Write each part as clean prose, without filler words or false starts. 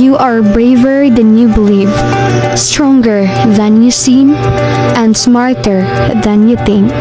You are braver than you believe, stronger than you seem, and smarter than you think.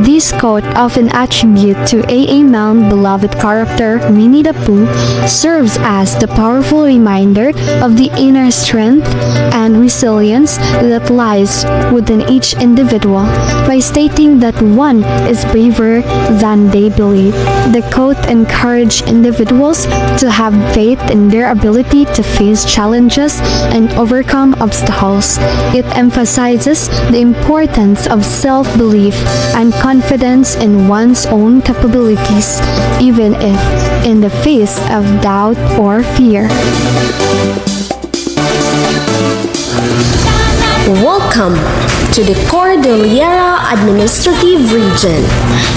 This quote, often attributed to A.A. Milne's beloved character Winnie the Pooh, serves as the powerful reminder of the inner strength and resilience that lies within each individual. By stating that one is braver than they believe, the quote encourages individuals to have faith in their ability to face challenges and overcome obstacles. It emphasizes the importance of self-belief and confidence in one's own capabilities, even if in the face of doubt or fear. Welcome to the Cordillera Administrative Region.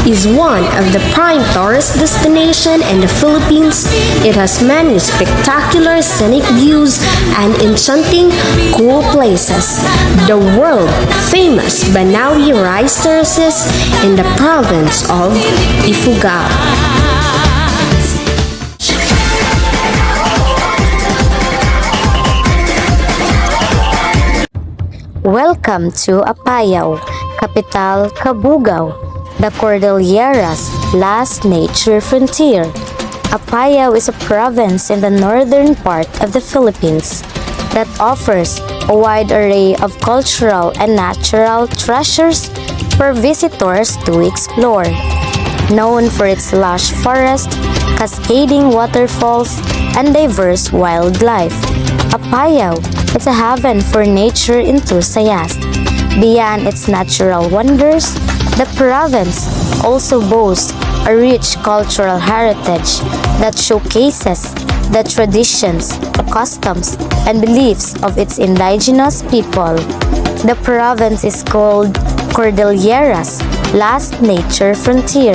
Is one of the prime tourist destinations in the Philippines. It has many spectacular scenic views and enchanting cool places. The world-famous Banawi rice terraces in the province of Ifugao. Welcome to Apayao, capital Cabugao, the Cordillera's last nature frontier. Apayao is a province in the northern part of the Philippines that offers a wide array of cultural and natural treasures for visitors to explore. Known for its lush forest, cascading waterfalls, and diverse wildlife, Apayao is a haven for nature enthusiasts. Beyond its natural wonders, the province also boasts a rich cultural heritage that showcases the traditions, customs, and beliefs of its indigenous people. The province is called Cordillera's last nature frontier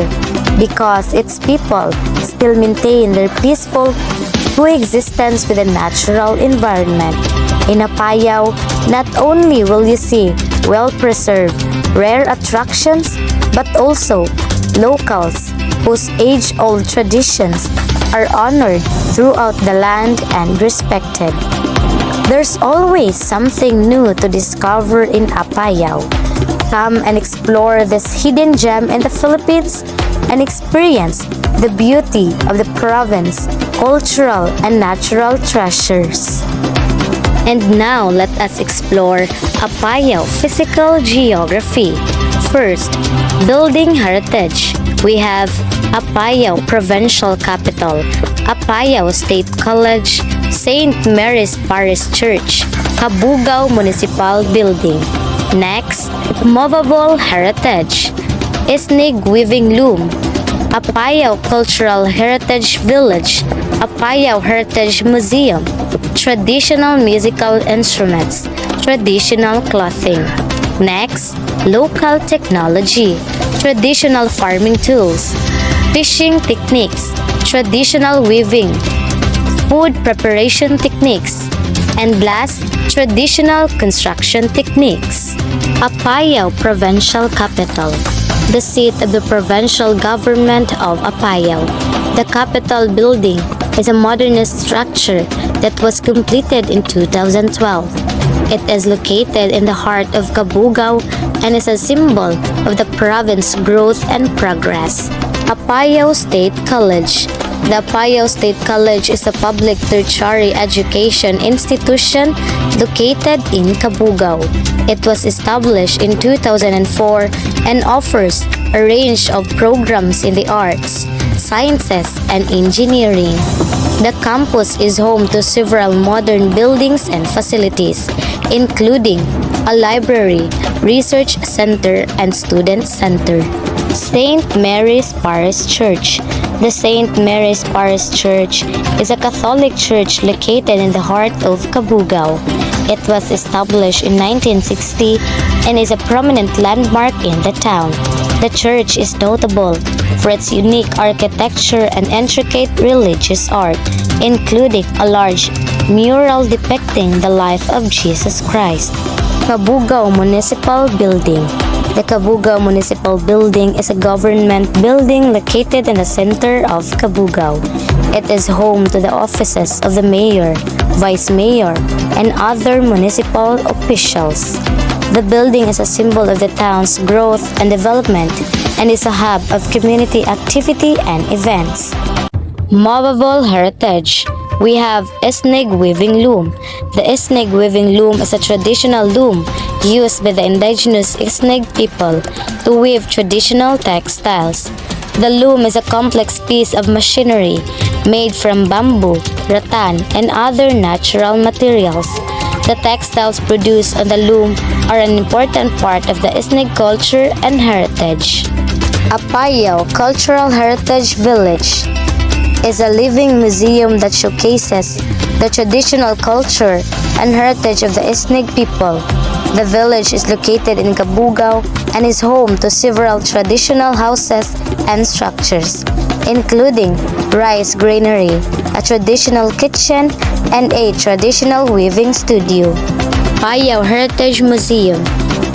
because its people still maintain their peaceful coexistence with the natural environment. In Apayao, not only will you see well-preserved, rare attractions, but also locals whose age-old traditions are honored throughout the land and respected. There's always something new to discover in Apayao. Come and explore this hidden gem in the Philippines and experience the beauty of the province, cultural and natural treasures. And now let us explore Apayao physical geography. First, building heritage. We have Apayao Provincial Capital, Apayao State College, St. Mary's Parish Church, Cabugao Municipal Building. Next, movable heritage. Isnig Weaving Loom, Apayao Cultural Heritage Village, Apayao Heritage Museum, traditional musical instruments, traditional clothing. Next, local technology, traditional farming tools, fishing techniques, traditional weaving, food preparation techniques, and last, traditional construction techniques. Apayao Provincial Capital, the seat of the provincial government of Apayao. The Capitol building is a modernist structure that was completed in 2012. It is located in the heart of Cabugao and is a symbol of the province's growth and progress. Apayao State College. The Apayao State College is a public tertiary education institution located in Cabugao. It was established in 2004 and offers a range of programs in the arts, sciences, and engineering. The campus is home to several modern buildings and facilities, including a library, research center, and student center. St. Mary's Parish Church. The St. Mary's Parish Church is a Catholic church located in the heart of Cabugao. It was established in 1960 and is a prominent landmark in the town. The church is notable for its unique architecture and intricate religious art, including a large mural depicting the life of Jesus Christ. Cabugao Municipal Building. The Cabugao Municipal Building is a government building located in the center of Cabugao. It is home to the offices of the mayor, vice mayor, and other municipal officials. The building is a symbol of the town's growth and development and is a hub of community activity and events. Movable heritage. We have Esnig weaving loom. The Esnig weaving loom is a traditional loom used by the indigenous Esnig people to weave traditional textiles. The loom is a complex piece of machinery made from bamboo, rattan, and other natural materials. The textiles produced on the loom are an important part of the Esnig culture and heritage. Apayao Cultural Heritage Village is a living museum that showcases the traditional culture and heritage of the Esnig people. The village is located in Cabugao and is home to several traditional houses and structures, including rice granary, a traditional kitchen, and a traditional weaving studio. Apayao Heritage Museum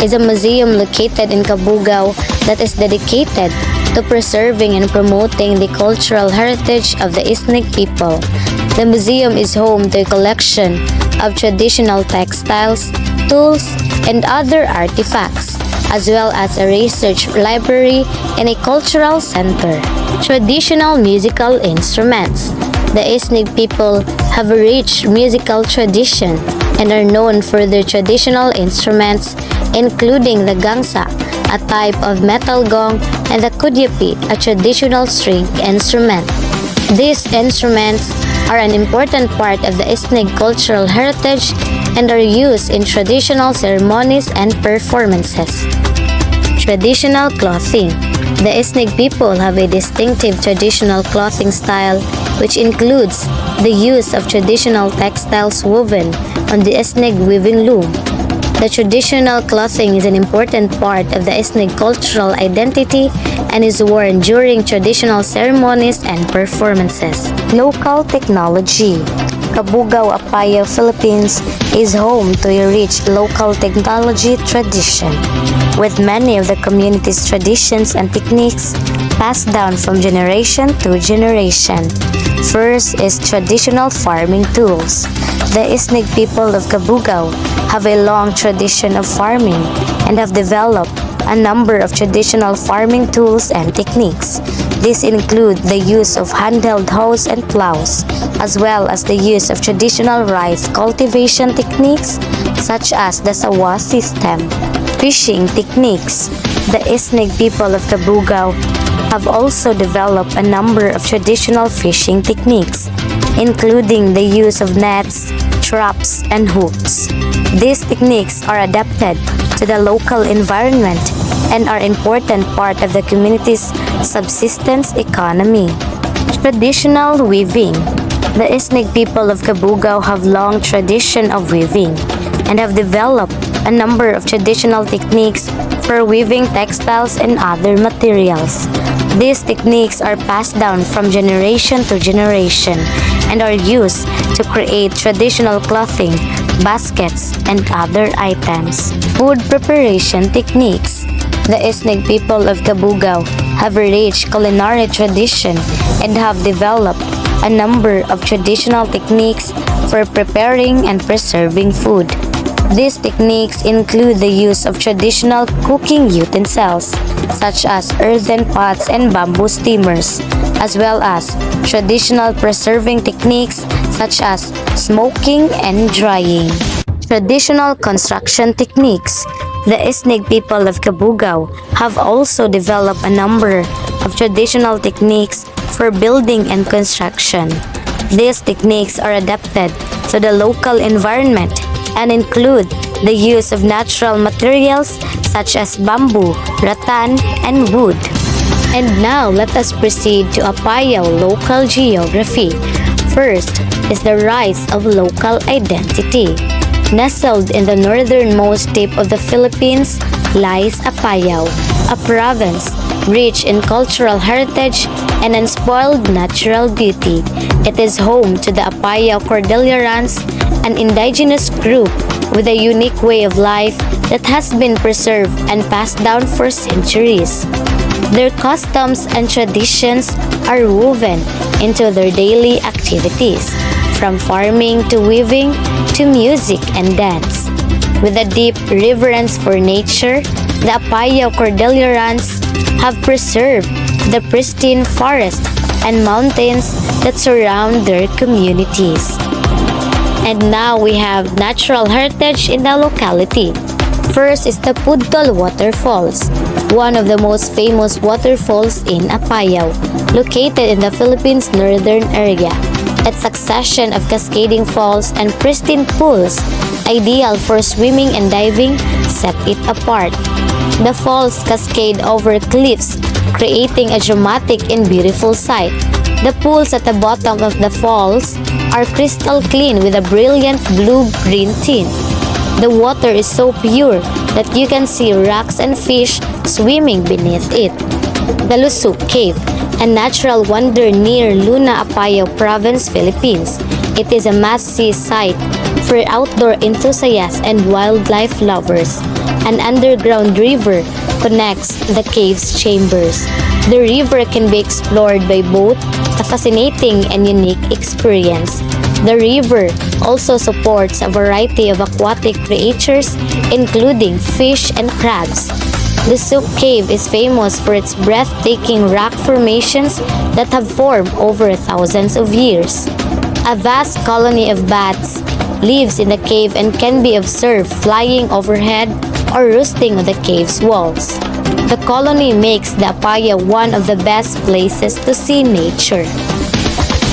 is a museum located in Cabugao that is dedicated to preserving and promoting the cultural heritage of the Esnig people. The museum is home to a collection of traditional textiles, tools, and other artifacts, as well as a research library and a cultural center. Traditional musical instruments. The Esnig people have a rich musical tradition and are known for their traditional instruments, including the gangsa, a type of metal gong, and the kudyapit, a traditional string instrument. These instruments are an important part of the Esnig cultural heritage and are used in traditional ceremonies and performances. Traditional clothing. The Esnig people have a distinctive traditional clothing style which includes the use of traditional textiles woven on the Esnig weaving loom. The traditional clothing is an important part of the Esnig cultural identity and is worn during traditional ceremonies and performances. Local technology. Cabugao, Apayao, Philippines is home to a rich local technology tradition, with many of the community's traditions and techniques passed down from generation to generation. First is traditional farming tools. The Esnig people of Cabugao have a long tradition of farming and have developed a number of traditional farming tools and techniques. These include the use of handheld hoes and plows, as well as the use of traditional rice cultivation techniques such as the sawa system. Fishing techniques. The Esnig people of Cabugao have also developed a number of traditional fishing techniques, including the use of nets, traps, and hooks. These techniques are adapted to the local environment and are an important part of the community's subsistence economy. Traditional weaving. The Esnig people of Cabugao have long tradition of weaving and have developed a number of traditional techniques for weaving textiles and other materials. These techniques are passed down from generation to generation and are used to create traditional clothing, baskets, and other items. Food preparation techniques. The Esnig people of Cabugao have a rich culinary tradition and have developed a number of traditional techniques for preparing and preserving food. These techniques include the use of traditional cooking utensils, such as earthen pots and bamboo steamers, as well as traditional preserving techniques such as smoking and drying. Traditional construction techniques. The Esnig people of Cabugao have also developed a number of traditional techniques for building and construction. These techniques are adapted to the local environment and include the use of natural materials such as bamboo, rattan, and wood. And now let us proceed to Apayao local geography. First is the rise of local identity. Nestled in the northernmost tip of the Philippines lies Apayao, a province rich in cultural heritage and unspoiled natural beauty. It is home to the Apayao Cordillerans, an indigenous group with a unique way of life that has been preserved and passed down for centuries. Their customs and traditions are woven into their daily activities, from farming to weaving to music and dance. With a deep reverence for nature, the Apayao Cordillerans have preserved the pristine forest and mountains that surround their communities. And now we have natural heritage in the locality. First is the Pudtol Waterfalls, one of the most famous waterfalls in Apayao, located in the Philippines' northern area. Its succession of cascading falls and pristine pools, ideal for swimming and diving, set it apart. The falls cascade over cliffs, creating a dramatic and beautiful sight. The pools at the bottom of the falls are crystal clean with a brilliant blue-green tint. The water is so pure that you can see rocks and fish swimming beneath it. The Lusuk Cave, a natural wonder near Luna, Apayao Province, Philippines. It is a must-see site for outdoor enthusiasts and wildlife lovers. An underground river connects the cave's chambers. The river can be explored by boat, a fascinating and unique experience. The river also supports a variety of aquatic creatures, including fish and crabs. The Souk Cave is famous for its breathtaking rock formations that have formed over thousands of years. A vast colony of bats lives in the cave and can be observed flying overhead or roosting on the cave's walls. The colony makes the Apayao one of the best places to see nature.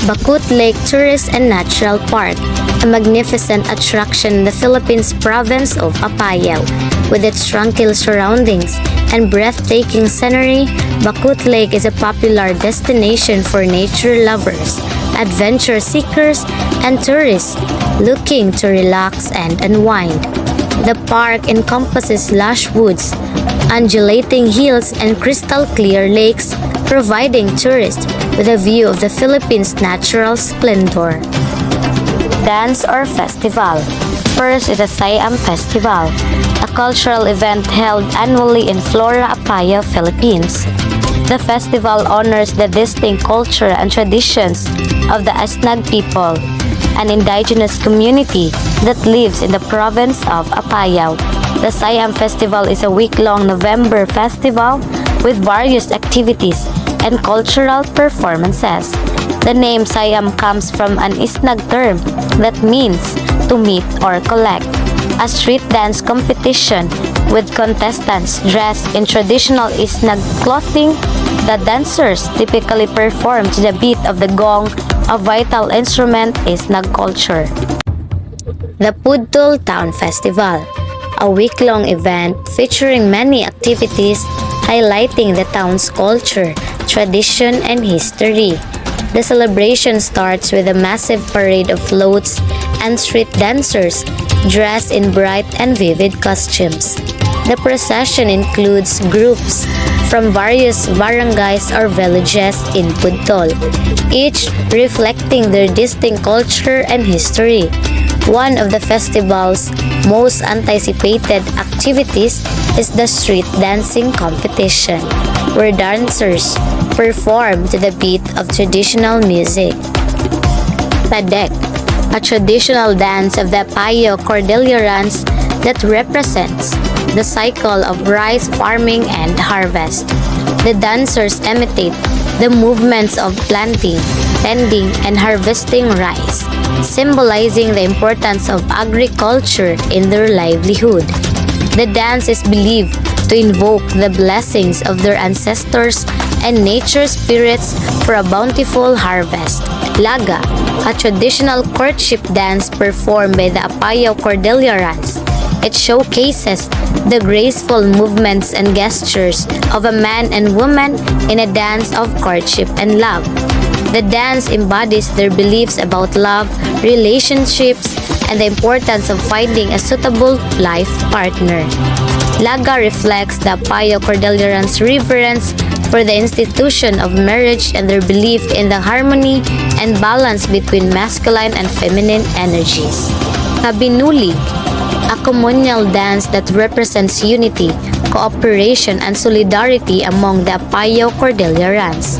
Bakut Lake Tourist and Natural Park, a magnificent attraction in the Philippines province of Apayao. With its tranquil surroundings and breathtaking scenery, Bakut Lake is a popular destination for nature lovers, adventure seekers, and tourists looking to relax and unwind. The park encompasses lush woods, undulating hills, and crystal-clear lakes, providing tourists with a view of the Philippines' natural splendor. Dance or Festival. First is the Siam Festival, a cultural event held annually in Flora, Apayao, Philippines. The festival honors the distinct culture and traditions of the Asnag people, an indigenous community that lives in the province of Apayao. The Siam Festival is a week-long November festival with various activities and cultural performances. The name Siam comes from an Isnag term that means to meet or collect. A street dance competition with contestants dressed in traditional Isnag clothing. The dancers typically perform to the beat of the gong, a vital instrument in Isnag culture. The Pudtol Town Festival, a week-long event featuring many activities highlighting the town's culture, tradition, and history. The celebration starts with a massive parade of floats and street dancers dressed in bright and vivid costumes. The procession includes groups from various barangays or villages in Pudtol, each reflecting their distinct culture and history. One of the festival's most anticipated activities is the street dancing competition, where dancers perform to the beat of traditional music. Padek, a traditional dance of the Apayao Cordillerans that represents the cycle of rice farming and harvest. The dancers imitate the movements of planting, tending, and harvesting rice, symbolizing the importance of agriculture in their livelihood. The dance is believed to invoke the blessings of their ancestors and nature spirits for a bountiful harvest. Laga, a traditional courtship dance performed by the Apayao Cordillerans. It showcases the graceful movements and gestures of a man and woman in a dance of courtship and love. The dance embodies their beliefs about love, relationships, and the importance of finding a suitable life partner. Laga reflects the Apayao Cordillerans' reverence for the institution of marriage and their belief in the harmony and balance between masculine and feminine energies. Kabinulig, a communal dance that represents unity, cooperation, and solidarity among the Apayao Cordillerans.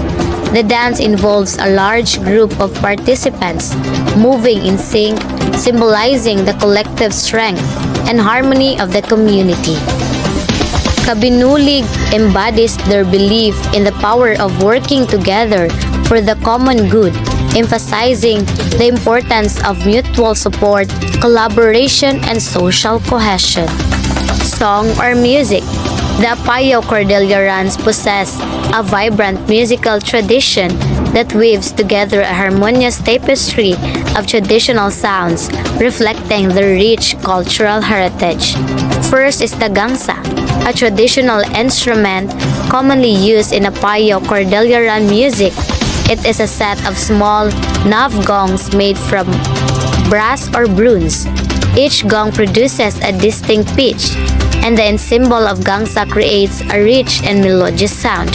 The dance involves a large group of participants moving in sync, symbolizing the collective strength and harmony of the community. Kabinulig embodies their belief in the power of working together for the common good, emphasizing the importance of mutual support, collaboration, and social cohesion. Song or music. The Apayao Cordillerans possess a vibrant musical tradition that weaves together a harmonious tapestry of traditional sounds reflecting their rich cultural heritage. First is the gangsa, a traditional instrument commonly used in Apayao Cordilleran music. It is a set of small knob gongs made from brass or bronze. Each gong produces a distinct pitch, and the symbol of gangsa creates a rich and melodious sound.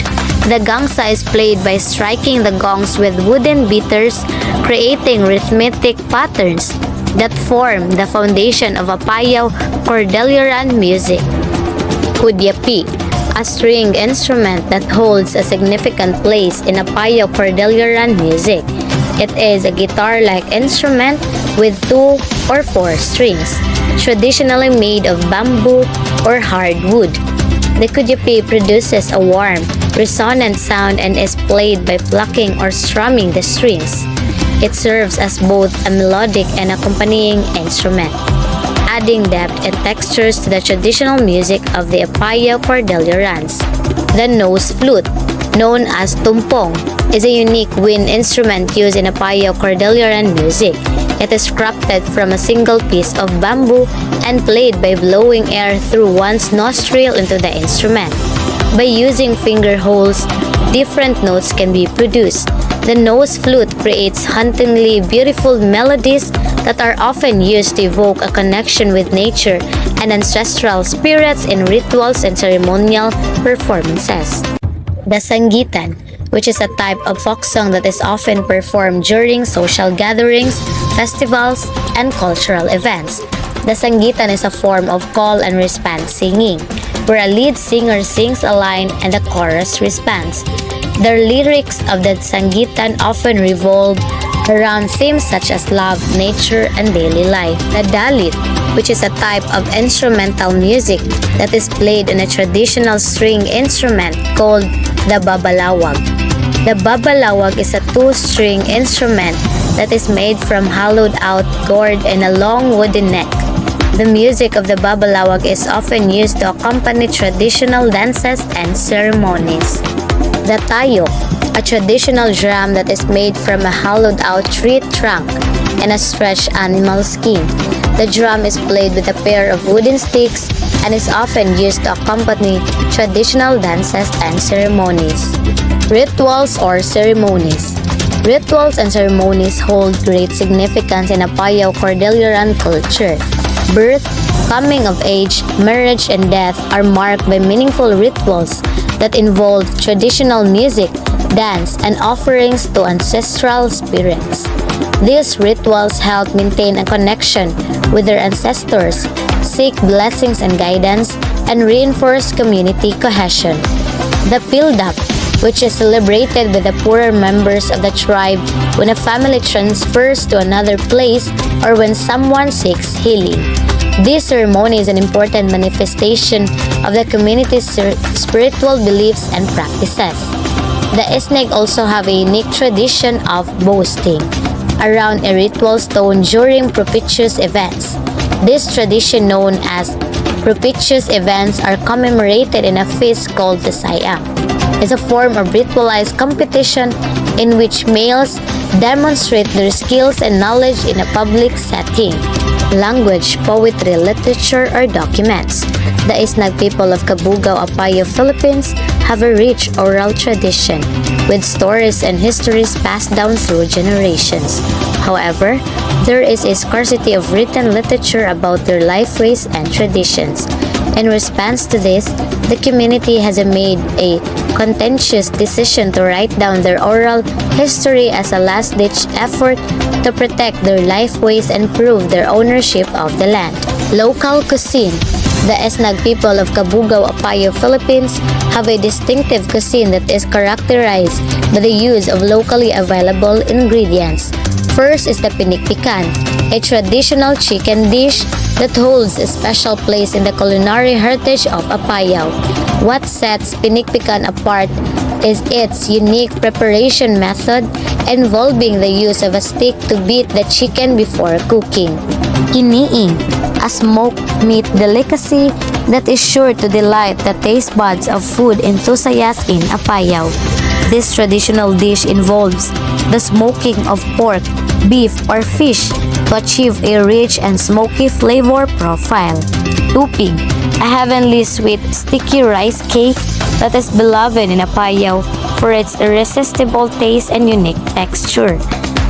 The gangsa is played by striking the gongs with wooden beaters, creating rhythmic patterns that form the foundation of Apayao Cordilleran music. Kudyapi, a stringed instrument that holds a significant place in Apayao Cordilleran music. It is a guitar-like instrument with 2 or 4 strings, traditionally made of bamboo or hardwood. The kudyapi produces a warm, resonant sound and is played by plucking or strumming the strings. It serves as both a melodic and accompanying instrument, adding depth and textures to the traditional music of the Apayao Cordillerans. The nose flute, known as tumpong, is a unique wind instrument used in Apayao Cordilleran music. It is crafted from a single piece of bamboo and played by blowing air through one's nostril into the instrument. By using finger holes, different notes can be produced. The nose flute creates hauntingly beautiful melodies that are often used to evoke a connection with nature and ancestral spirits in rituals and ceremonial performances. The sangitan, which is a type of folk song that is often performed during social gatherings, festivals, and cultural events. The sangitan is a form of call and response singing, where a lead singer sings a line and the chorus responds. The lyrics of the sangitan often revolve around themes such as love, nature, and daily life. The dalit, which is a type of instrumental music that is played on a traditional string instrument called the babalawag. The babalawag is a 2-string instrument that is made from hollowed-out gourd and a long wooden neck. The music of the babalawag is often used to accompany traditional dances and ceremonies. The tayo, a traditional drum that is made from a hollowed-out tree trunk and a stretched animal skin. The drum is played with a pair of wooden sticks and is often used to accompany traditional dances and ceremonies. Rituals or ceremonies. Rituals and ceremonies hold great significance in Apayao Cordilleran culture. Birth, coming of age, marriage, and death are marked by meaningful rituals that involve traditional music, dance, and offerings to ancestral spirits. These rituals help maintain a connection with their ancestors, seek blessings and guidance, and reinforce community cohesion. The Pildap, which is celebrated by the poorer members of the tribe when a family transfers to another place or when someone seeks healing. This ceremony is an important manifestation of the community's spiritual beliefs and practices. The Isnig also have a unique tradition of boasting around a ritual stone during propitious events. This tradition, known as propitious events, are commemorated in a feast called the Sayang. It's a form of ritualized competition in which males demonstrate their skills and knowledge in a public setting. Language, poetry, literature, or documents. The Isnag people of Cabugao, Apayao, Philippines have a rich oral tradition with stories and histories passed down through generations. However, there is a scarcity of written literature about their lifeways and traditions. In response to this, the community has made a contentious decision to write down their oral history as a last-ditch effort to protect their lifeways and prove their ownership of the land. Local cuisine. The Esnag people of Cabugao, Apayao, Philippines have a distinctive cuisine that is characterized by the use of locally available ingredients. First is the pinikpikan, a traditional chicken dish that holds a special place in the culinary heritage of Apayao. What sets pinikpikan apart is its unique preparation method involving the use of a stick to beat the chicken before cooking. Kiniing, a smoked meat delicacy that is sure to delight the taste buds of food enthusiasts in Apayao. This traditional dish involves the smoking of pork, beef, or fish to achieve a rich and smoky flavor profile. Tupig, a heavenly sweet sticky rice cake that is beloved in Apayao for its irresistible taste and unique texture.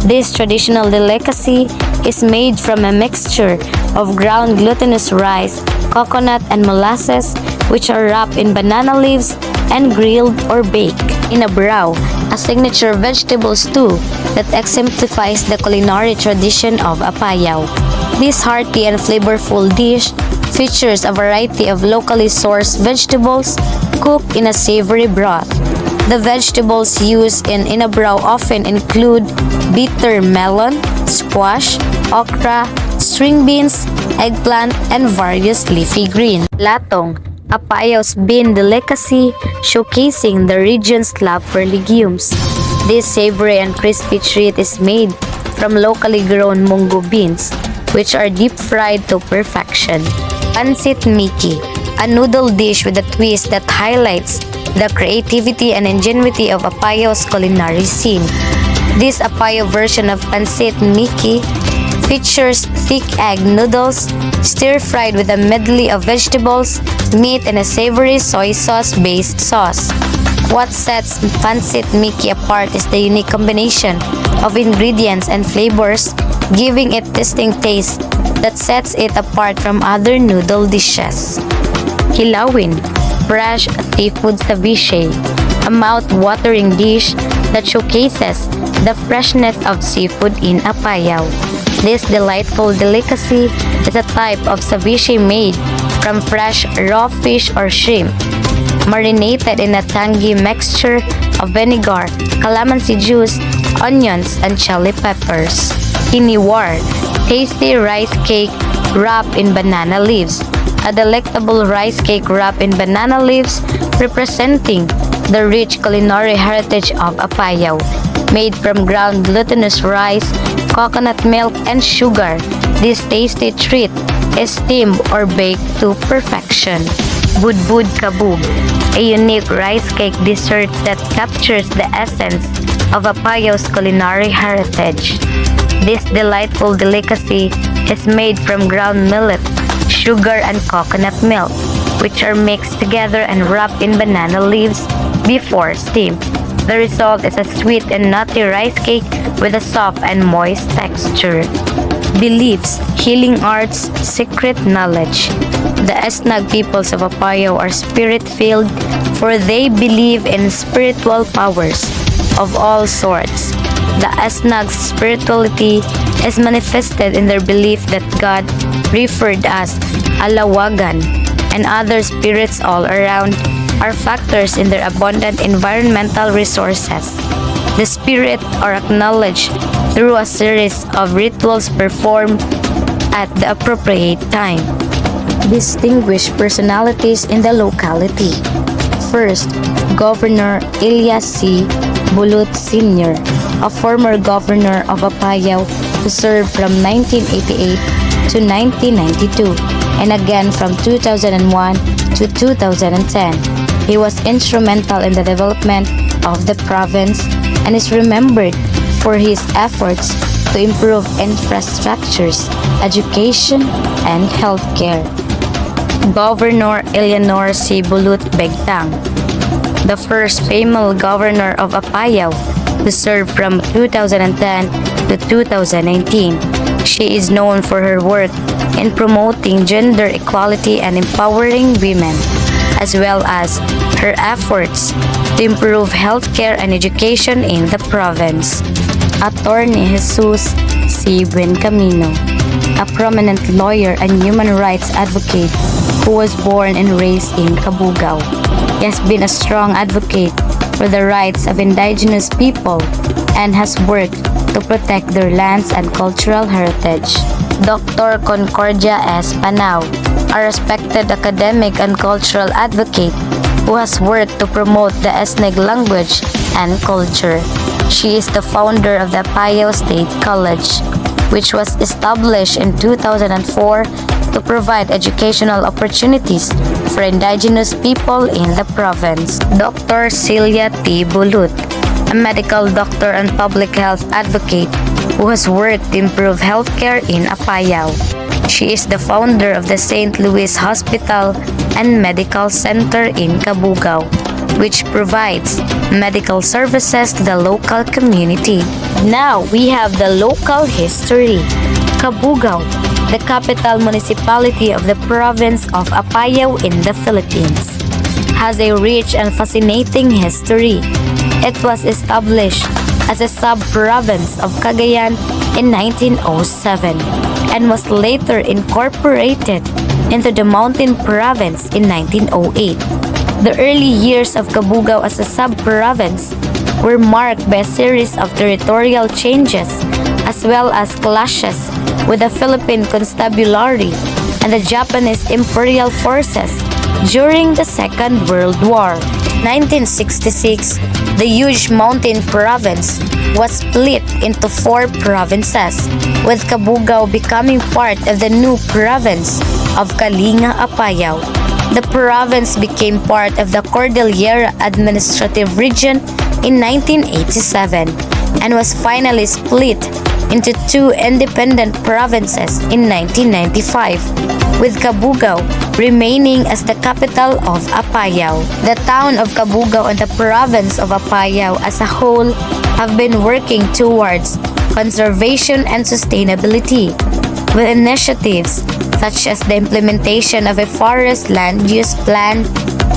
This traditional delicacy is made from a mixture of ground glutinous rice, coconut, and molasses, which are wrapped in banana leaves and grilled or baked. Inabraw, a signature vegetable stew that exemplifies the culinary tradition of Apayao. This hearty and flavorful dish features a variety of locally sourced vegetables cooked in a savory broth. The vegetables used in inabraw often include bitter melon, squash, okra, string beans, eggplant, and various leafy greens. Latong, Apayao's bean delicacy showcasing the region's love for legumes. This savory and crispy treat is made from locally grown mungo beans, which are deep fried to perfection. Pancit Miki, a noodle dish with a twist that highlights the creativity and ingenuity of Apayao's culinary scene. This Apayao version of Pancit Miki features thick egg noodles, stir-fried with a medley of vegetables, meat, and a savory soy sauce-based sauce. What sets Pancit Miki apart is the unique combination of ingredients and flavors, giving it distinct taste that sets it apart from other noodle dishes. Kilawin, fresh seafood ceviche, a mouth-watering dish that showcases the freshness of seafood in Apayao. This delightful delicacy is a type of ceviche made from fresh raw fish or shrimp, marinated in a tangy mixture of vinegar, calamansi juice, onions, and chili peppers. Hiniwar, tasty rice cake wrapped in banana leaves, a delectable rice cake wrapped in banana leaves representing the rich culinary heritage of Apayao. Made from ground glutinous rice, coconut milk, and sugar, this tasty treat is steamed or baked to perfection. Budbud Kabub, a unique rice cake dessert that captures the essence of Apayao's culinary heritage. This delightful delicacy is made from ground millet, sugar, and coconut milk, which are mixed together and wrapped in banana leaves before steamed. The result is a sweet and nutty rice cake with a soft and moist texture. Beliefs, healing arts, secret knowledge. The Esnag peoples of Apayao are spirit-filled, for they believe in spiritual powers of all sorts. The Esnag's spirituality is manifested in their belief that God, referred as Alawagan, and other spirits all around, are factors in their abundant environmental resources. The spirit are acknowledged through a series of rituals performed at the appropriate time. Distinguished personalities in the locality. First, Governor Elias C. Bulut Sr., a former governor of Apayao who served from 1988 to 1992 and again from 2001 to 2010. He was instrumental in the development of the province and is remembered for his efforts to improve infrastructures, education, and healthcare. Governor Eleanor C. Bulut Begtang, the first female governor of Apayao, who served from 2010 to 2019. She is known for her work in promoting gender equality and empowering women. as well as her efforts to improve healthcare and education in the province. Attorney Jesus C. Buencamino, a prominent lawyer and human rights advocate who was born and raised in Cabugao. He has been a strong advocate for the rights of indigenous people and has worked to protect their lands and cultural heritage. Dr. Concordia S. Panao, a respected academic and cultural advocate who has worked to promote the ethnic language and culture. She is the founder of the Apayao State College, which was established in 2004 to provide educational opportunities for indigenous people in the province. Dr. Celia T. Bulut, a medical doctor and public health advocate who has worked to improve healthcare in Apayao. She is the founder of the St. Louis Hospital and Medical Center in Cabugao, which provides medical services to the local community. Now we have the local history. Cabugao, the capital municipality of the province of Apayao in the Philippines, has a rich and fascinating history. It was established as a sub-province of Cagayan in 1907 and was later incorporated into the Mountain Province in 1908. The early years of Cabugao as a sub-province were marked by a series of territorial changes as well as clashes with the Philippine Constabulary and the Japanese Imperial Forces during the Second World War. 1966, the huge mountain province was split into 4 provinces, with Cabugao becoming part of the new province of Kalinga Apayao. The province became part of the Cordillera Administrative Region in 1987 and was finally split into 2 independent provinces in 1995, with Cabugao remaining as the capital of Apayao. The town of Cabugao and the province of Apayao as a whole have been working towards conservation and sustainability, with initiatives such as the implementation of a forest land use plan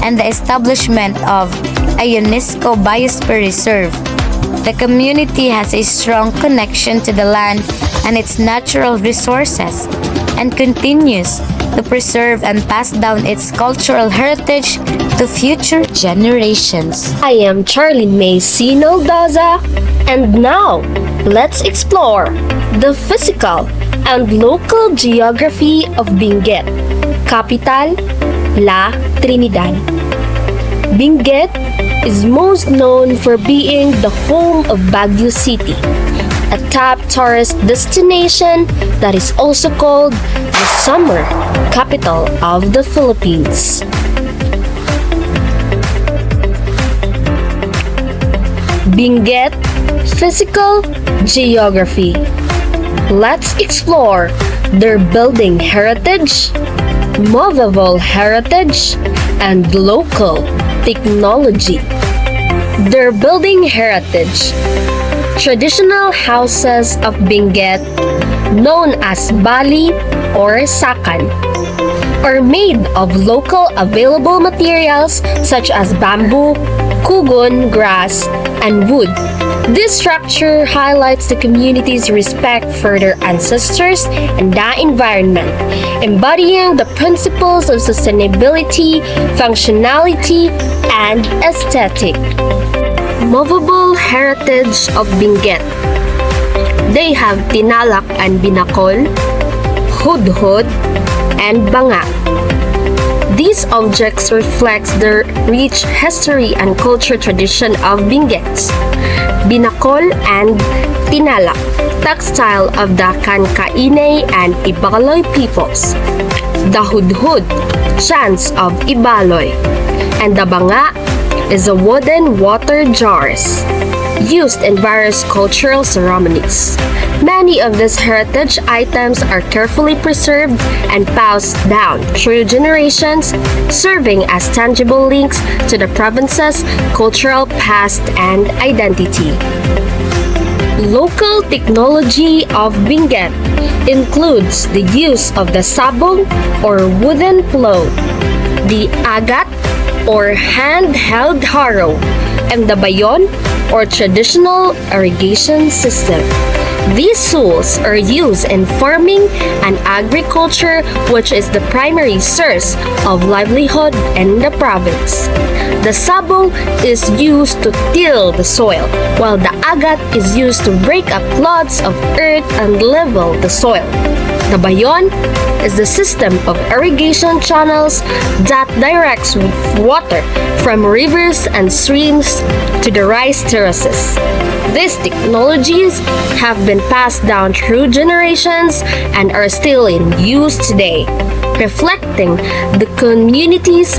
and the establishment of a UNESCO Biosphere Reserve. The community has a strong connection to the land and its natural resources and continues to preserve and pass down its cultural heritage to future generations. I am Charlene May Sinoldaza, and now let's explore the physical and local geography of Benguet, capital La Trinidad. Benguet is most known for being the home of Baguio City, a top tourist destination that is also called the summer capital of the Philippines. Benguet physical geography. Let's explore their building heritage, movable heritage, and local technology. Their building heritage. Traditional houses of Benguet, known as bali or sakan, are made of local available materials such as bamboo, kugon, grass, and wood. This structure highlights the community's respect for their ancestors and the environment, embodying the principles of sustainability, functionality, and aesthetic. Movable heritage of Benguet. They have tinalak and binakol, hudhud, and banga. These objects reflect the rich history and culture tradition of Benguet. Binakol and tinalak, textile of the Kankainay and Ibaloy peoples. The hudhud, chants of Ibaloy. And the banga is a wooden water jars used in various cultural ceremonies. Many of these heritage items are carefully preserved and passed down through generations, serving as tangible links to the province's cultural past and identity. Local technology of Benguet includes the use of the sabong or wooden plow, the agat or handheld harrow, and the bayon or traditional irrigation system. These tools are used in farming and agriculture, which is the primary source of livelihood in the province. The sabo is used to till the soil, while the agat is used to break up clods of earth and level the soil. The bayon is the system of irrigation channels that directs water from rivers and streams to the rice terraces. These technologies have been passed down through generations and are still in use today, reflecting the community's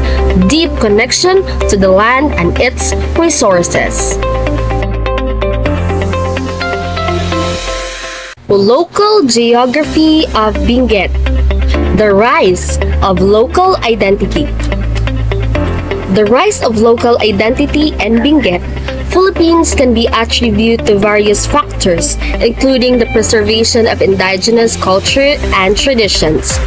deep connection to the land and its resources. Local geography of Benguet. The rise of local identity. The rise of local identity in Benguet, Philippines can be attributed to various factors, including the preservation of indigenous culture and traditions,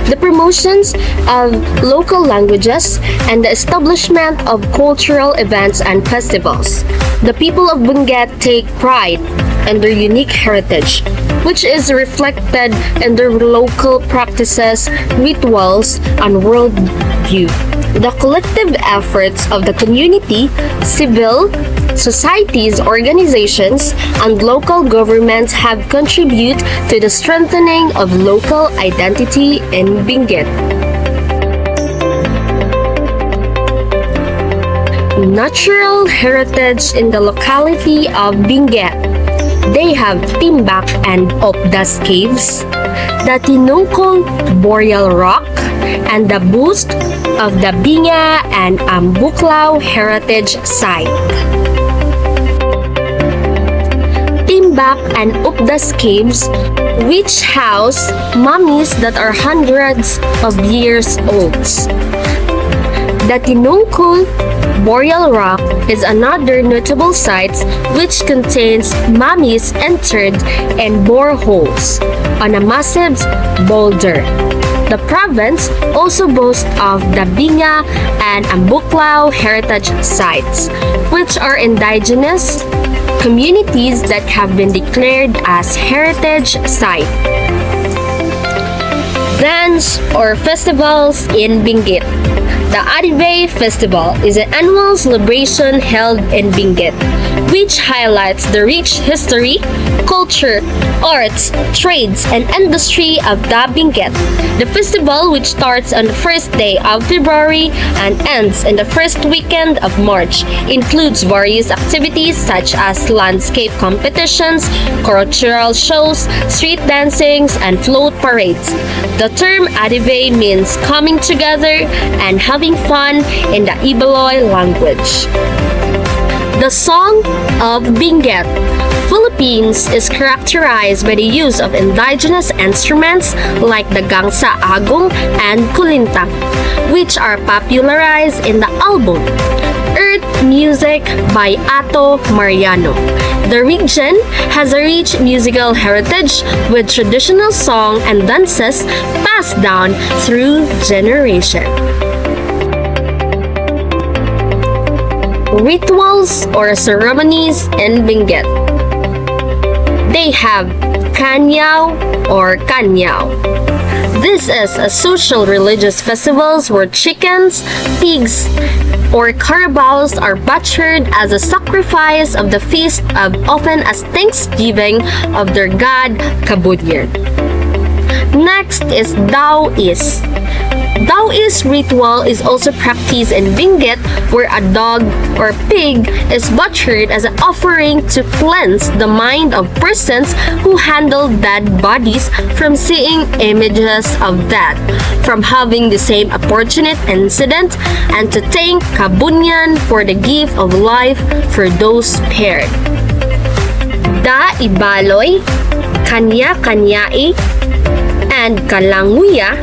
the promotions of local languages, and the establishment of cultural events and festivals. The people of Benguet take pride in their unique heritage, which is reflected in their local practices, rituals, and worldview. The collective efforts of the community, civil societies, organizations, and local governments have contributed to the strengthening of local identity in Benguet. Natural heritage in the locality of Benguet. They have Timbak and Opdas Caves, the Tinungkol Boreal Rock, and the boost of the Binga and Ambuklao Heritage Site. Timbak and Opdas Caves, which house mummies that are hundreds of years old. The Tinungkol Boreal Rock is another notable site which contains mummies entered in boreholes on a massive boulder. The province also boasts of the Binga and Ambuklao heritage sites, which are indigenous communities that have been declared as heritage sites. Dance or festivals in Benguet. The Adibay Festival is an annual celebration held in Benguet, which highlights the rich history, culture, arts, trades, and industry of the Benguet. The festival, which starts on the first day of February and ends in the first weekend of March, includes various activities such as landscape competitions, cultural shows, street dancings, and float parades. The term Adibay means coming together and having fun in the Ibaloy language. The Song of Benguet, Philippines is characterized by the use of indigenous instruments like the gangsa agong and kulintang, which are popularized in the album Earth Music by Ato Mariano. The region has a rich musical heritage with traditional song and dances passed down through generations. Rituals or ceremonies in Benguet. They have Kanyao or Kanyao. This is a social religious festivals where chickens, pigs, or carabaos are butchered as a sacrifice of the feast of often as thanksgiving of their god Kabudyer. Next is Daoist. Daoist ritual is also practiced in Benguet where a dog or pig is butchered as an offering to cleanse the mind of persons who handle dead bodies from seeing images of death, from having the same unfortunate incident, and to thank Kabunyan for the gift of life for those spared. Da Ibaloy, Kanya-Kanyai, and Kalanguya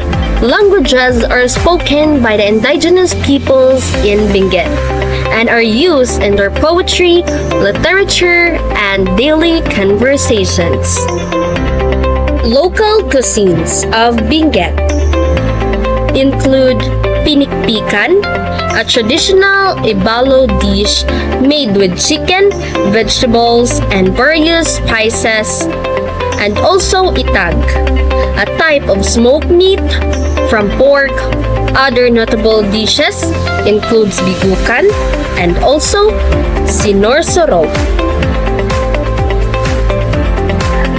languages are spoken by the indigenous peoples in Benguet and are used in their poetry, literature, and daily conversations. Local cuisines of Benguet include pinikpikan, a traditional Ibalo dish made with chicken, vegetables, and various spices, and also itag, a type of smoked meat from pork. Other notable dishes includes bigukan and also sinorsoro.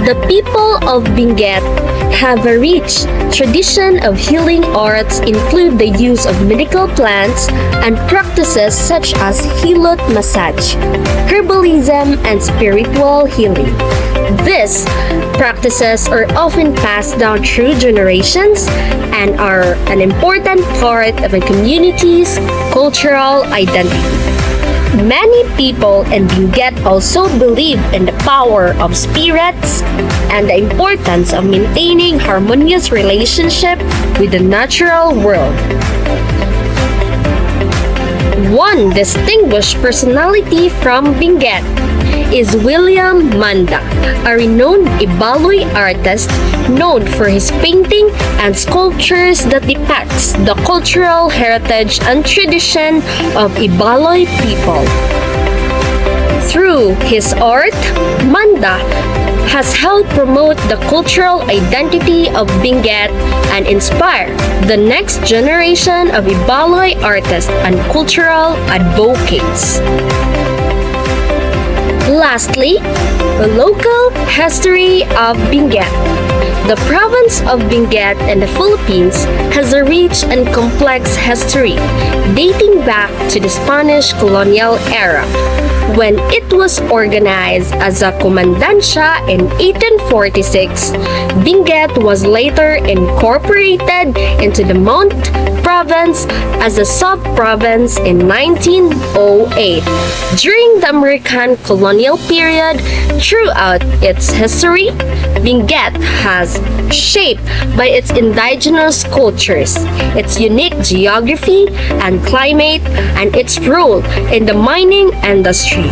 The people of Benguet have a rich tradition of healing arts, include the use of medical plants and practices such as hilot massage, herbalism, and spiritual healing. These practices are often passed down through generations and are an important part of a community's cultural identity. Many people in Benguet also believe in the power of spirits and the importance of maintaining harmonious relationship with the natural world. One distinguished personality from Benguet is William Manda, a renowned Ibaloy artist known for his painting and sculptures that depicts the cultural heritage and tradition of Ibaloy people. Through his art, Manda has helped promote the cultural identity of Benguet and inspire the next generation of Ibaloy artists and cultural advocates. Lastly, the local history of Benguet. The province of Benguet in the Philippines has a rich and complex history dating back to the Spanish colonial era, when it was organized as a comandancia in 1846. Benguet was later incorporated into the Mount province as a sub-province in 1908. During the American colonial period, throughout its history, Benguet has shaped by its indigenous cultures, its unique geography and climate, and its role in the mining industry.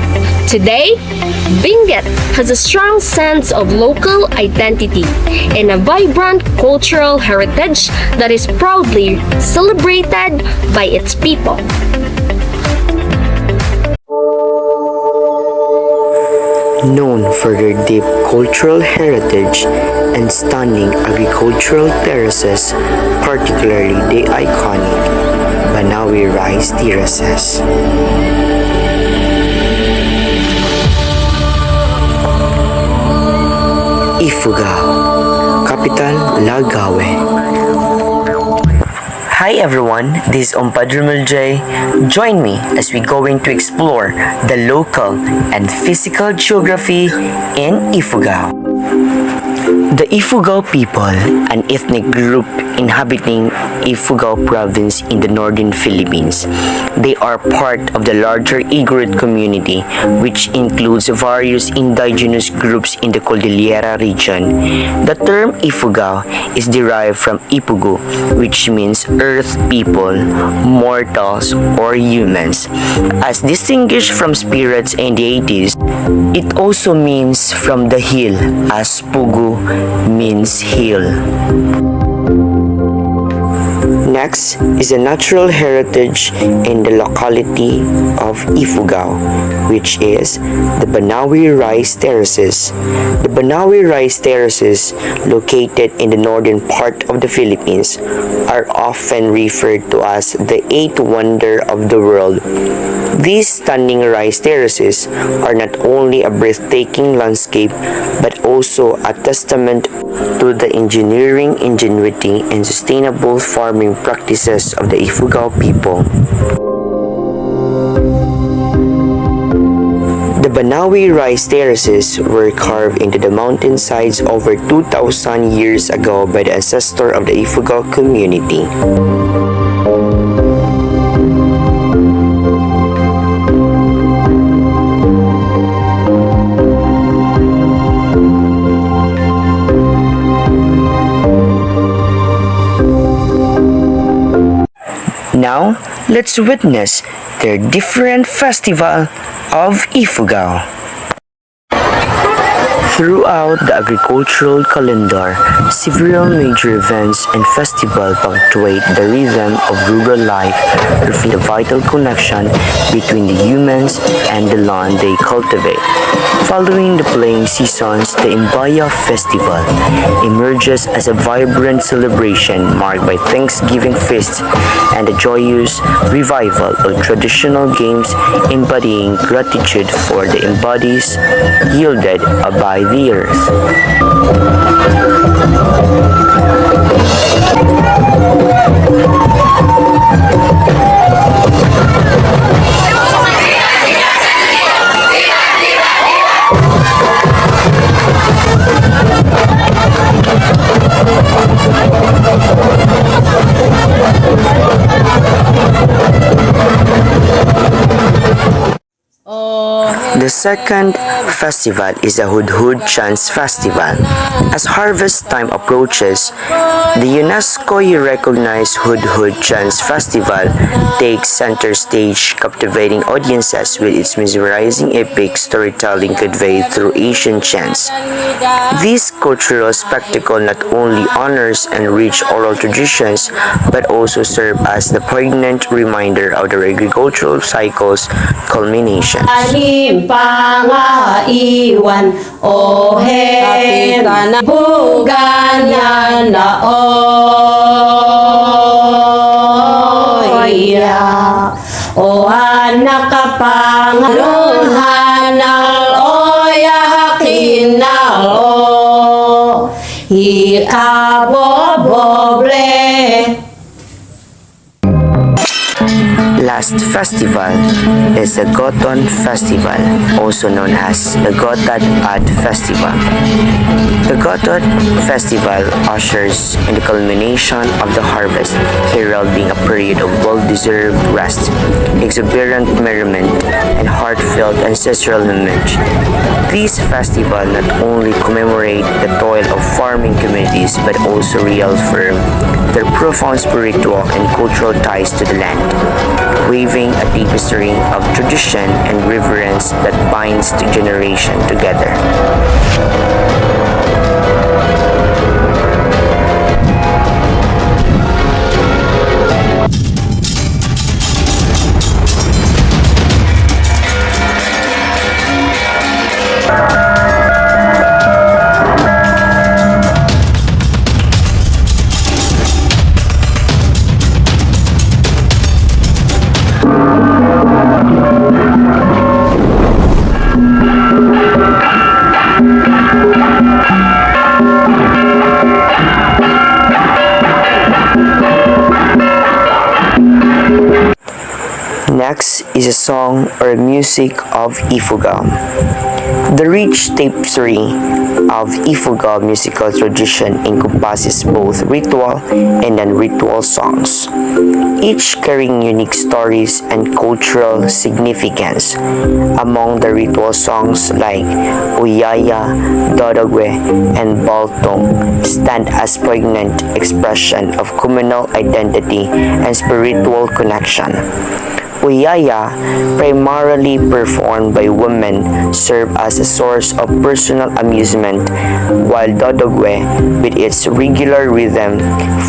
Today, Benguet has a strong sense of local identity and a vibrant cultural heritage that is proudly celebrated by its people. Known for their deep cultural heritage and stunning agricultural terraces, particularly the iconic Banawi rice terraces. Ifugao, capital Lagawe. Hi everyone, this is Ompadrumul J. Join me as we going to explore the local and physical geography in Ifugao. The Ifugao people, an ethnic group inhabiting Ifugao province in the northern Philippines. They are part of the larger Igorot community, which includes various indigenous groups in the Cordillera region. The term Ifugao is derived from Ipugu, which means earth people, mortals, or humans. As distinguished from spirits and deities, it also means from the hill, as Pugu means hill. Next is the natural heritage in the locality of Ifugao, which is the Banawi rice terraces. The Banawi rice terraces, located in the northern part of the Philippines, are often referred to as the eighth wonder of the world. These stunning rice terraces are not only a breathtaking landscape but also a testament to the engineering ingenuity and sustainable farming practices of the Ifugao people. The Banawi rice terraces were carved into the mountainsides over 2,000 years ago by the ancestor of the Ifugao community. Now, let's witness their different festival of Ifugao. Throughout the agricultural calendar, several major events and festivals punctuate the rhythm of rural life, reflecting the vital connection between the humans and the land they cultivate. Following the playing seasons, the Imbaya Festival emerges as a vibrant celebration marked by Thanksgiving feasts and the joyous revival of traditional games embodying gratitude for the embodies yielded by the earth. The second festival is the Hudhud Chants Festival. As harvest time approaches, the UNESCO recognized Hudhud Chants Festival takes center stage, captivating audiences with its mesmerizing epic storytelling conveyed through Asian chants. This cultural spectacle not only honors and rich oral traditions, but also serves as the poignant reminder of the agricultural cycle's culmination. Anim pangaiwan o hen bugan yan na oya o anak kapangalon hanal oya hakinal o ikaboboble. Last festival is the Goton Festival, also known as the Gotad Ad Festival. The Gotad Festival ushers in the culmination of the harvest, heralding a period of well-deserved rest, exuberant merriment, and heartfelt ancestral homage. These festivals not only commemorate the toil of farming communities but also reaffirm their profound spiritual and cultural ties to the land, weaving a deep history of tradition and reverence that binds the generation together. Next is a song or music of Ifugao. The rich tapestry of Ifugao musical tradition encompasses both ritual and non-ritual songs, each carrying unique stories and cultural significance. Among the ritual songs like Uyaya, Dodogwe, and Baltong stand as poignant expression of communal identity and spiritual connection. Uyaya, primarily performed by women, serve as a source of personal amusement, while Dodogwe, with its regular rhythm,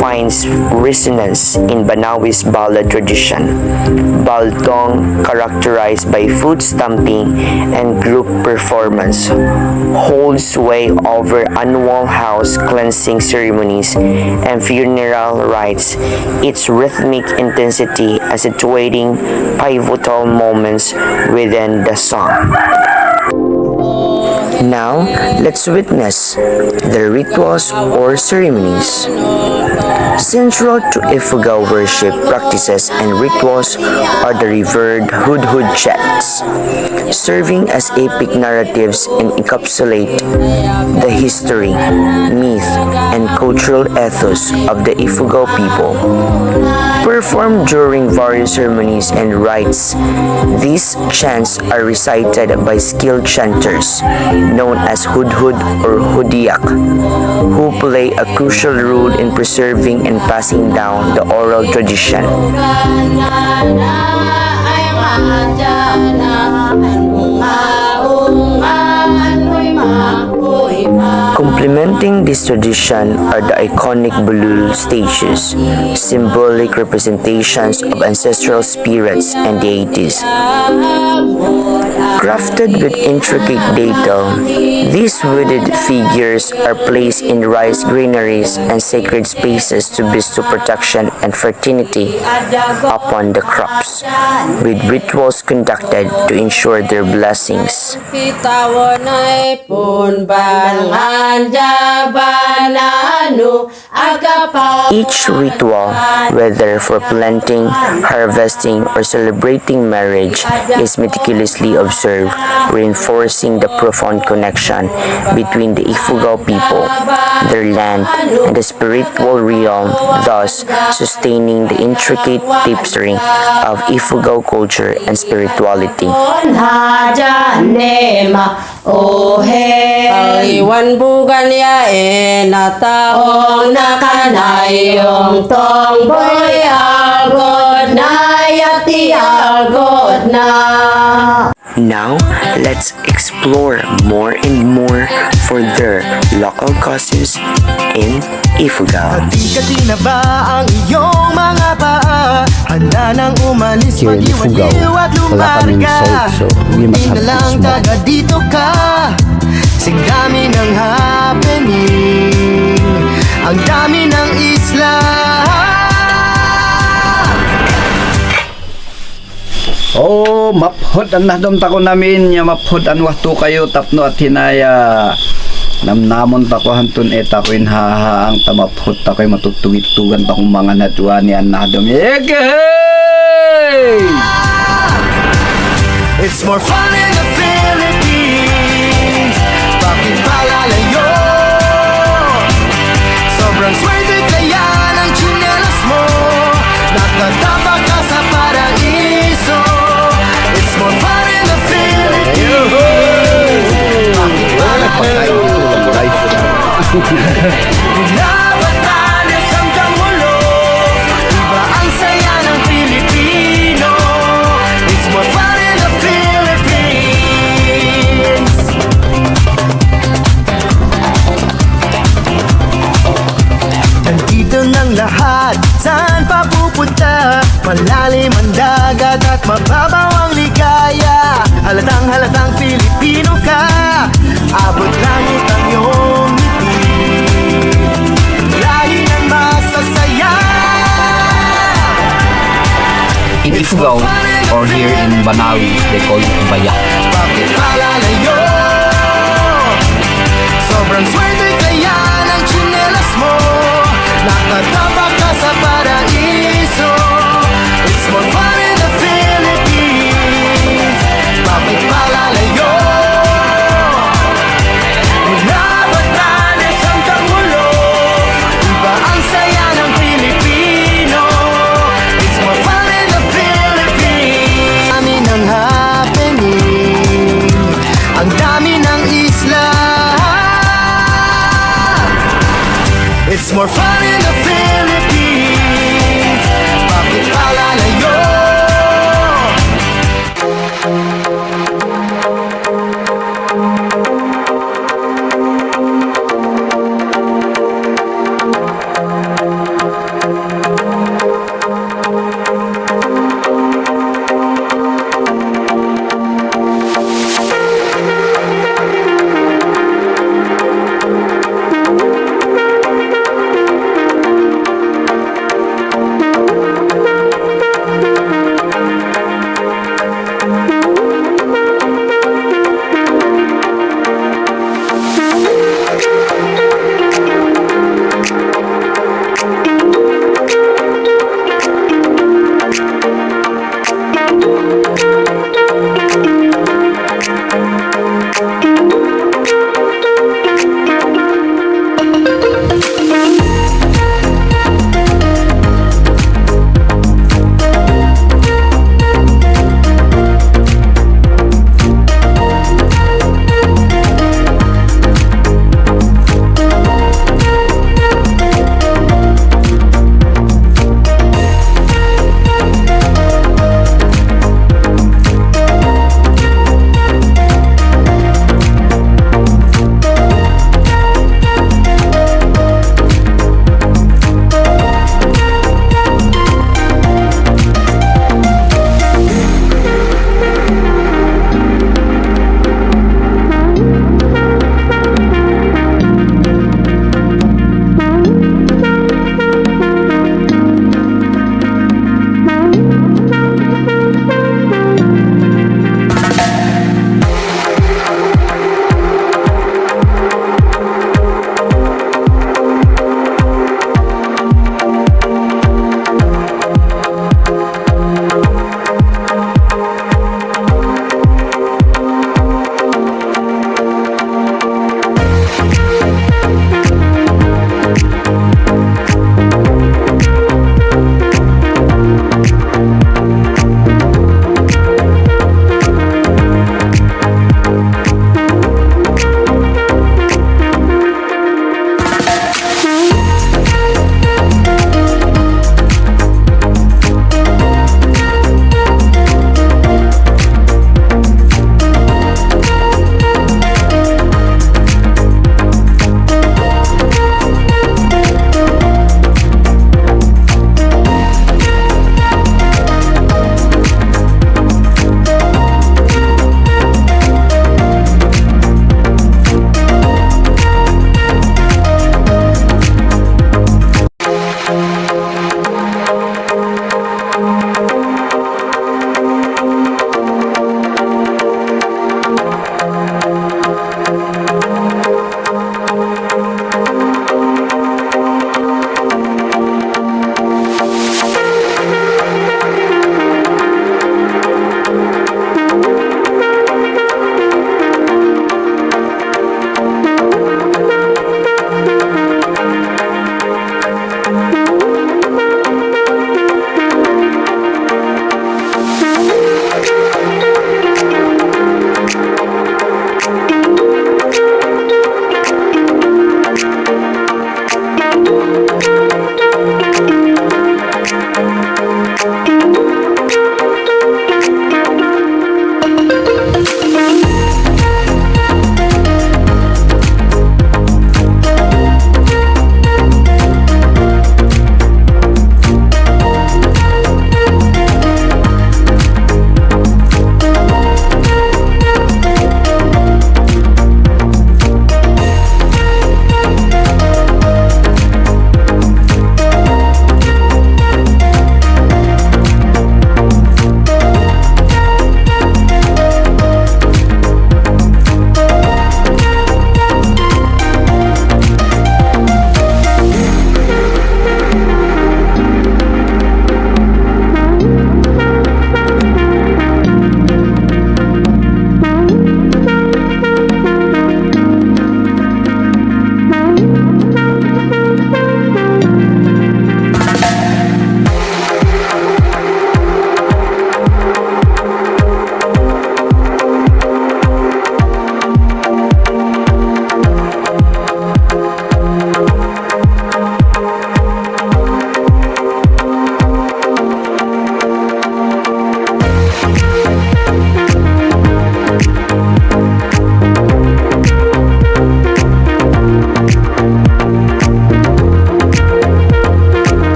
finds resonance in Banawi's ballad tradition. Baltong, characterized by foot stamping and group performance, holds sway over annual house cleansing ceremonies and funeral rites, its rhythmic intensity accentuating pivotal moments within the song. Now, let's witness the rituals or ceremonies. Central to Ifugao worship practices and rituals are the revered Hudhud chants, serving as epic narratives and encapsulate the history, myth, and cultural ethos of the Ifugao people. Performed during various ceremonies and rites, these chants are recited by skilled chanters known as Hudhud or Hudiak, who play a crucial role in preserving and passing down the oral tradition. Complementing this tradition are the iconic bulul stages, symbolic representations of ancestral spirits and deities. Crafted with intricate detail, these wooded figures are placed in rice granaries and sacred spaces to bestow protection and fertility upon the crops, with rituals conducted to ensure their blessings. Pitawan ay punbangan jabananu agapau. Each ritual, whether for planting, harvesting, or celebrating marriage, is meticulously observed, reinforcing the profound connection between the Ifugao people, their land, and the spiritual realm, thus sustaining the intricate tapestry of Ifugao culture and spirituality. Hajanema ohe Aliwan bugan ya nataong nakanayong tongboy algod na yati algod na. Now, let's explore more and more for their local cousins in Ifugao. Hati-hati na ba ang iyong mga paa? Handa nang umalis, Here in Ifugao, mag-iwaliw at wala kaming lumarga. salt, so we must Hindi na have to lang smoke. taga dito ka. Sigdami ng happening, ang dami ng isla. Oh, maphod ang nahdom tako namin, ya maphod ang waktu kayo tapno at hinaya. Namnamon ta ko hantun eta ko inhaha ang tamaphod ta ko'y matutugit-tugan ta kong mga natuwa ni ang nahdom. Yegay! It's more fun in the Philippines. Bakit palalayo? Sobrang swerte kaya ng tsinelas mo. Nakatapa ka sa paraiso. It's more fun in the Philippines. Bakit palalayo? Binabataan hanggang ulo. Iba ang saya ng Pilipino. It's more fun in the Philippines. Nandito ng lahat, saan pa pupunta? Malalim ang dagat at mababaw ang ligaya. Halatang Pilipino ka, abot langit ang iyong ngiti. Lahi ng masasaya. In Ifugao, or here in Banawi, they call it Ibaya. Bakit palalayo? Sobrang swerte kaya ng tsinelas mo. Nakatapa ka sa paraiso. It's more fun in the Philippines. Bakit palalayo? Binabataan hanggang ulo. Iba ang saya ng Pilipino. It's more fun in the Philippines. Dami ng happening, ang dami ng isla. It's more fun in the Philippines. Bakit palalayo?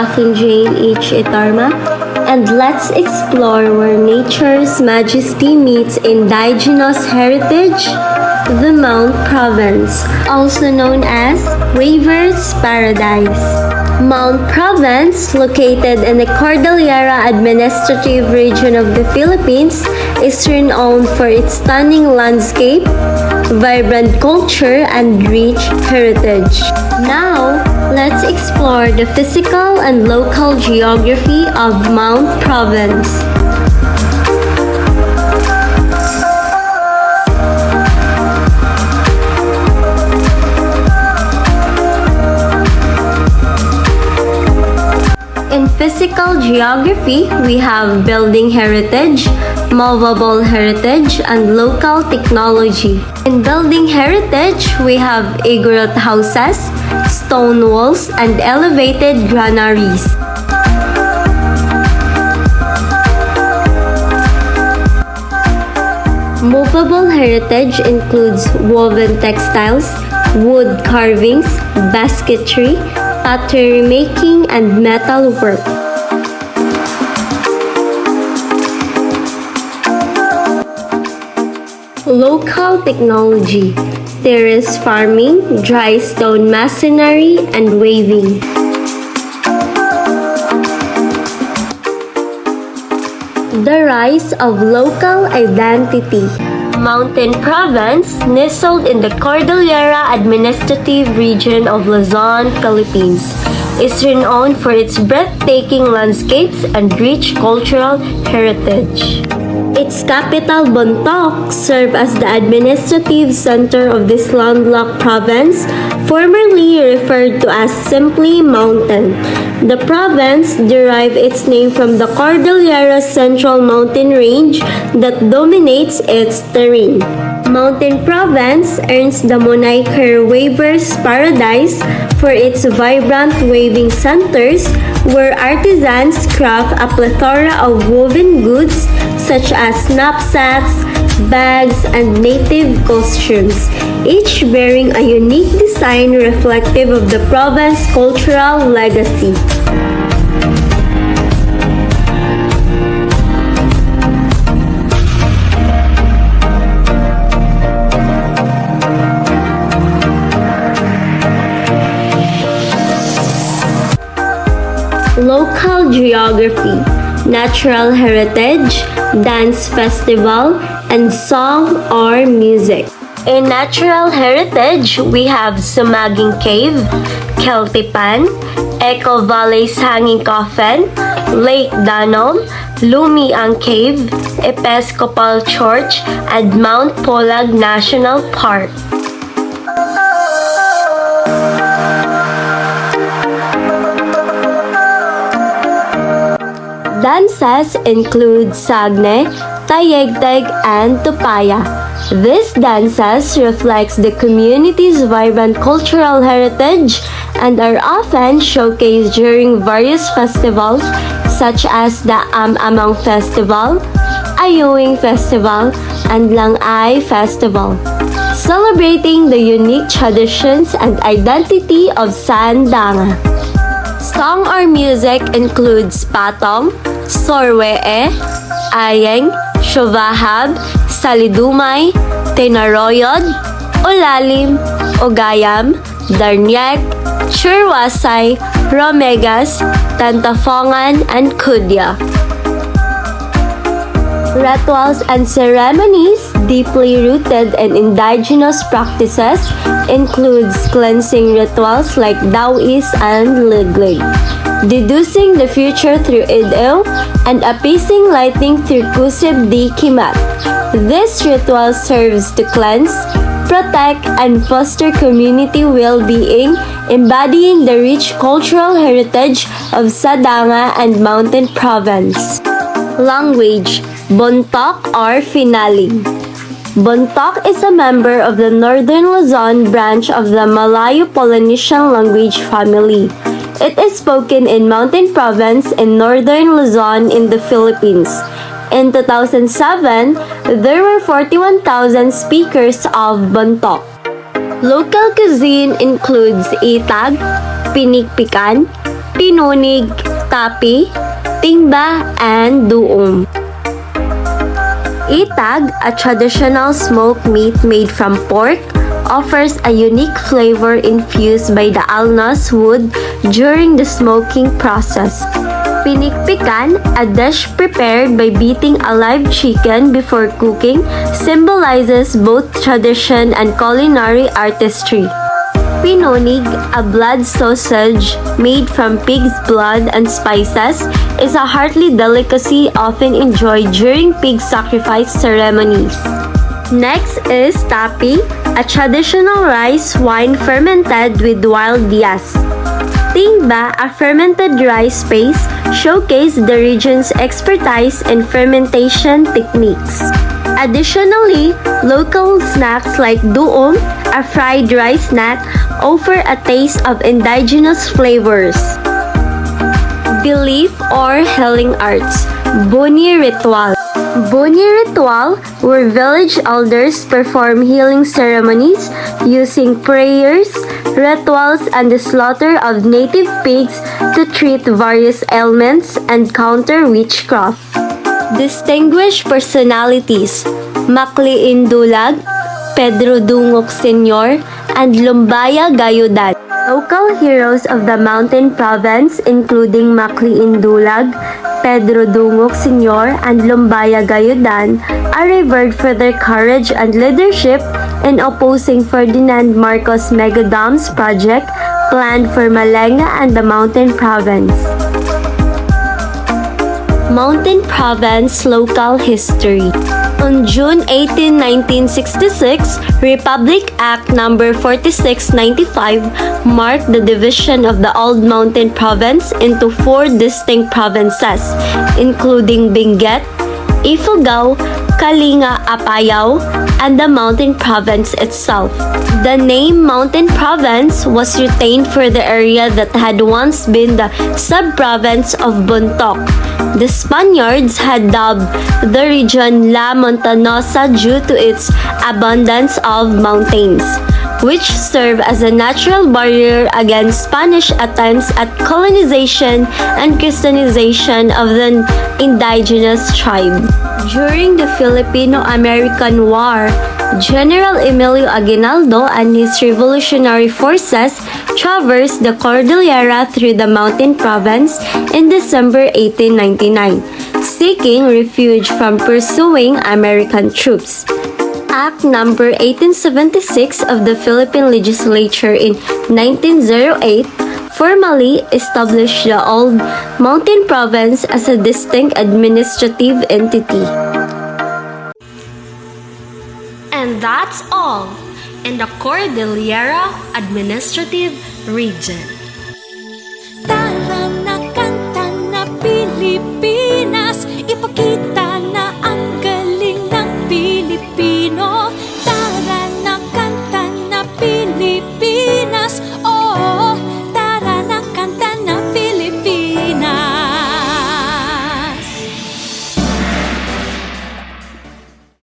Catherine Jane H. Itarma, and let's explore where nature's majesty meets indigenous heritage, the Mount Province, also known as Waver's Paradise. Mount Province, located in the Cordillera Administrative Region of the Philippines, is renowned for its stunning landscape, vibrant culture, and rich heritage. Now, let's explore the physical and local geography of Mount Province. In physical geography, we have building heritage, movable heritage, and local technology. In building heritage, we have igorot houses, stone walls, and elevated granaries. Movable heritage includes woven textiles, wood carvings, basketry, pottery making, and metal work. Local technology, terrace farming, dry stone masonry, and weaving. The rise of local identity. Mountain Province, nestled in the Cordillera Administrative Region of Luzon, Philippines, is renowned for its breathtaking landscapes and rich cultural heritage. Its capital, Bontoc, served as the administrative center of this landlocked province, formerly referred to as simply Mountain. The province derived its name from the Cordillera Central Mountain Range that dominates its terrain. Mountain Province earns the moniker Waver's Paradise for its vibrant waving centers where artisans craft a plethora of woven goods such as knapsacks, bags, and native costumes, each bearing a unique design reflective of the province's cultural legacy. Local geography, natural heritage, dance festival, and song or music. In natural heritage, we have Sumaging Cave, Keltipan, Echo Valley's Hanging Coffin, Lake Danom, Lumiang Cave, Episcopal Church, and Mount Polag National Park. Dances include Sagne, Tayegteg, and Tupaya. These dances reflects the community's vibrant cultural heritage and are often showcased during various festivals such as the Amang Festival, Ayuing Festival, and Langay Festival, celebrating the unique traditions and identity of Sandanga. Song or music includes Patong, Sorwee, Ayeng, Shuvahab, Salidumay, Tinaroyod, Ulalim, Ogayam, Darnyek, Churwasay, Romegas, Tantafongan, and Kudya. Rituals and ceremonies deeply rooted in indigenous practices includes cleansing rituals like Dawis and Liglig, deducing the future through Idaw, and appeasing lightning through Kusib di Kimat. This ritual serves to cleanse, protect, and foster community well-being, embodying the rich cultural heritage of Sadanga and Mountain Province. Language, Bontoc or Finaling. Bontoc is a member of the Northern Luzon branch of the Malayo-Polynesian language family. It is spoken in Mountain Province in Northern Luzon in the Philippines. In 2007, there were 41,000 speakers of Bontoc. Local cuisine includes itag, pinikpikan, Pinunig, Tapi, Tingba, and Duum. Itag, a traditional smoked meat made from pork, offers a unique flavor infused by the alnos wood during the smoking process. Pinikpikan, a dish prepared by beating a live chicken before cooking, symbolizes both tradition and culinary artistry. Pinunig, a blood sausage made from pig's blood and spices, is a hearty delicacy often enjoyed during pig sacrifice ceremonies. Next is Tapi, a traditional rice wine fermented with wild yas. Tingba, a fermented rice paste, showcase the region's expertise in fermentation techniques. Additionally, local snacks like duum, a fried rice snack, offer a taste of indigenous flavors. Belief or healing arts. Buni ritual. Buni ritual, where village elders perform healing ceremonies using prayers, rituals, and the slaughter of native pigs to treat various ailments and counter witchcraft. Distinguished personalities: Makli Indulag, Pedro Dungok Sr., and Lumbaya Gayudan. Local heroes of the mountain province, including Makli Indulag, Pedro Dungok Sr., and Lumbaya Gayudan, are revered for their courage and leadership in opposing Ferdinand Marcos Megadam's project planned for Malenga and the mountain province. Mountain Province Local History. On June 18, 1966, Republic Act No. 4695 marked the division of the Old Mountain Province into 4 distinct provinces, including Benguet, Ifugao, Kalinga, Apayao, and the Mountain Province itself. The name Mountain Province was retained for the area that had once been the sub-province of Bontoc. The Spaniards had dubbed the region La Montanosa due to its abundance of mountains, which serve as a natural barrier against Spanish attempts at colonization and Christianization of the indigenous tribe. During the Filipino-American War, General Emilio Aguinaldo and his revolutionary forces traversed the Cordillera through the Mountain Province in December 1899, seeking refuge from pursuing American troops. Act No. 1876 of the Philippine Legislature in 1908 formally established the Old Mountain Province as a distinct administrative entity. And that's all in the Cordillera Administrative Region.